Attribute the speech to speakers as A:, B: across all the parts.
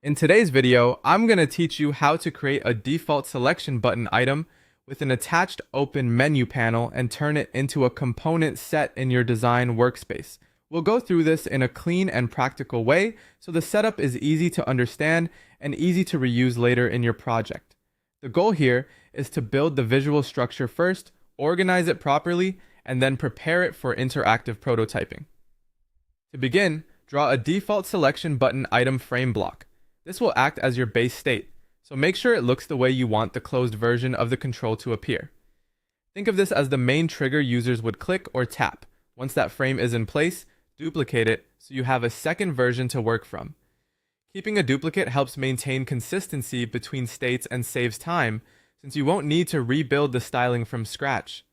A: In today's video, I'm going to teach you how to create a default selection button item with an attached open menu panel and turn it into a component set in your design workspace. We'll go through this in a clean and practical way so the setup is easy to understand and easy to reuse later in your project. The goal here is to build the visual structure first, organize it properly, and then prepare it for interactive prototyping. To begin, draw a default selection button item frame block. This will act as your base state, so make sure it looks the way you want the closed version of the control to appear. Think of this as the main trigger users would click or tap. Once that frame is in place, duplicate it so you have a second version to work from. Keeping a duplicate helps maintain consistency between states and saves time, since you won't need to rebuild the styling from scratch.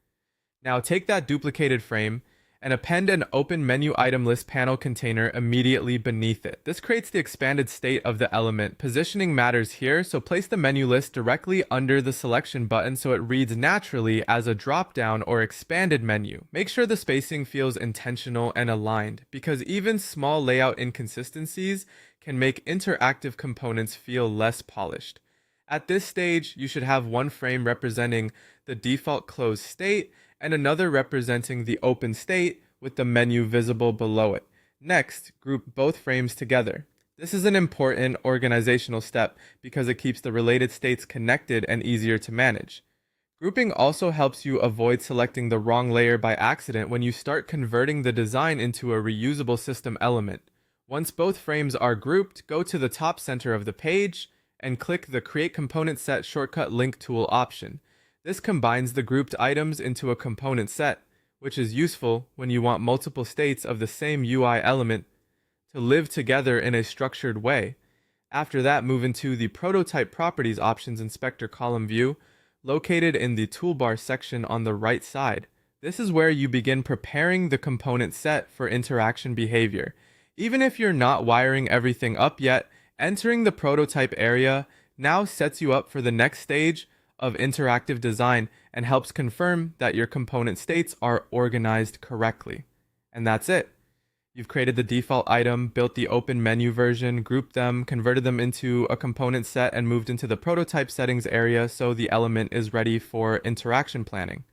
A: Now take that duplicated frame and append an open menu item list panel container immediately beneath it. This creates the expanded state of the element. Positioning matters here, so place the menu list directly under the selection button so it reads naturally as a drop-down or expanded menu. Make sure the spacing feels intentional and aligned, because even small layout inconsistencies can make interactive components feel less polished. At this stage, you should have one frame representing the default closed state and another representing the open state with the menu visible below it. Next, group both frames together. This is an important organizational step because it keeps the related states connected and easier to manage. Grouping also helps you avoid selecting the wrong layer by accident when you start converting the design into a reusable system element. Once both frames are grouped, go to the top center of the page and click the Create Component Set Shortcut Link Tool option. This combines the grouped items into a component set, which is useful when you want multiple states of the same UI element to live together in a structured way. After that, move into the Prototype Properties Options Inspector column view, located in the Toolbar section on the right side. This is where you begin preparing the component set for interaction behavior. Even if you're not wiring everything up yet, entering the prototype area now sets you up for the next stage of interactive design and helps confirm that your component states are organized correctly. And that's it. You've created the default item, built the open menu version, grouped them, converted them into a component set, and moved into the prototype settings area so the element is ready for interaction planning.